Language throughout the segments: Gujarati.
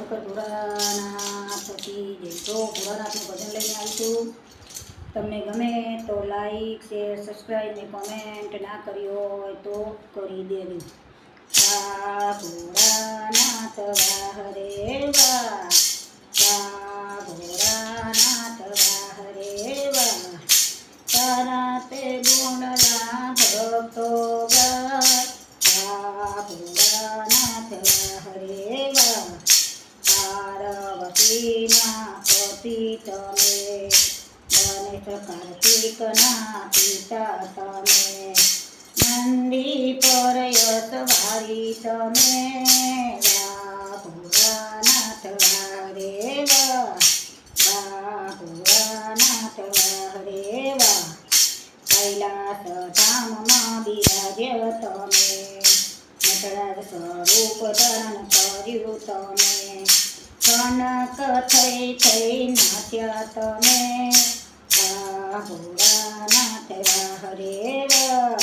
શંકર ભોળાનાથ કી જય। તો ભોળાનાથનું ભજન લઈને આવીશું। તમને ગમે તો લાઈક શેર સબસ્ક્રાઈબ ને કોમેન્ટ ના કરી હોય તો કરી દેજો। વા ભોળાનાથ વાહ રે વાહ, વા ભોળાનાથ વાહ રે વાહ, તારા તે ગુણલા ભક્તો ગાય। વા ભોળાનાથ વાહ રે વાહ, પાર્વતીના પતિ તમે, ગણેશ કાર્તિકના પિતા તમે, નંદી પર યશવારી તમે। વા ભોળાનાથ વાહ રે વાહ, વા ભોળાનાથ વાહ રે વાહ, કૈલાસ ધામમાં બિરાજ્ય તમે, નટરાજ સ્વરૂપ ધારણ કર્યું તમે, કનક થઈ થઈ નાચ્યા તમે। વા ભોળાનાથ વાહ રે વાહ,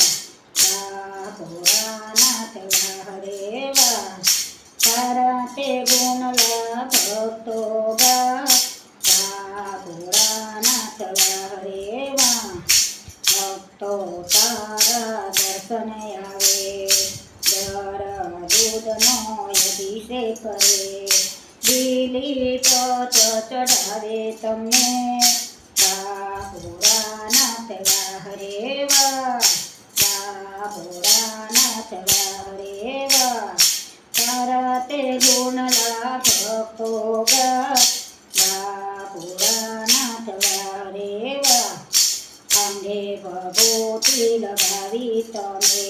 વા ભોળાનાથ વાહ રે વાહ, તારા તે ગુણલા ભક્તો ગાય। વા ભોળાનાથ વાહ રે વાહ, ભક્તો તારા દર્શન આવે, જળ દૂધનો અભિષેક કરે, બીલી પત્ર ચઢાવે તમને। વા ભોળાનાથ વાહ રે વાહ, વા ભોળાનાથ વાહ રે વાહ, તારા તે ગુણલા ભક્તો ગાય। વા ભોળાનાથ વાહ રે વાહ, કાંધે ભભૂતિ લગાવી તમે,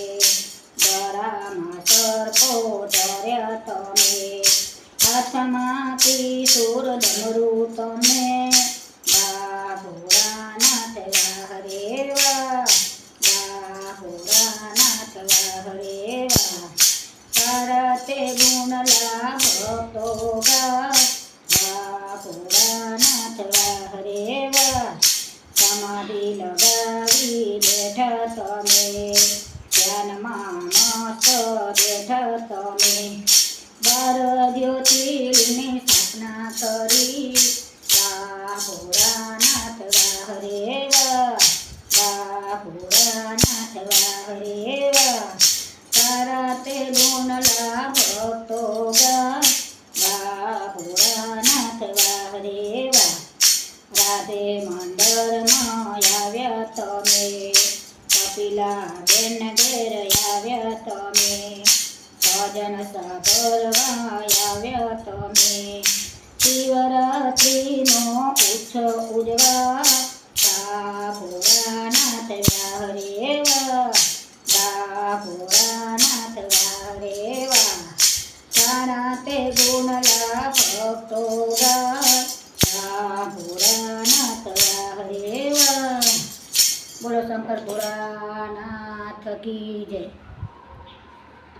ગળામાં સર્પો ધર્યા તમે, હાથમાં ત્રિશૂળ ડમરું તમે। વા ભોળાનાથ વાહ રે વાહ, વા ભોળાનાથ વાહ રે વાહ, તારા તે ગુણલા ભક્તો ગાય। વા ભોળાનાથ વાહ રે વાહ, સમાધિ લગાવી બેઠા તમે, ધ્યાનમાં મસ્ત બેઠા તમે, 12 જ્યોતિર્લિંગની સ્થાપના કરી। વા ભોળાનાથ વાહ રે વાહ, વા ભોળાનાથ વાહ રે વાહ, તારા તે ગુણલા ભક્તો ગાય। વા ભોળાનાથ વાહ રે વાહ, રાધે મંડળમાં આવ્યા તમે, કપિલા બેન ઘેર આવ્યા તમે, ભજન સાગરમાં આવ્યા તમે, શિવરાત્રિનો ઉત્સવ ઉજવા। વા ભોળાનાથ વાહ રે વાહ, વા ભોળાનાથ વાહ રે વાહ, તારા તે ગુણલા ભક્તો ગાય। વા ભોળાનાથ વાહ રે વાહ। બોલો શંકર ભોળાનાથ કી જય।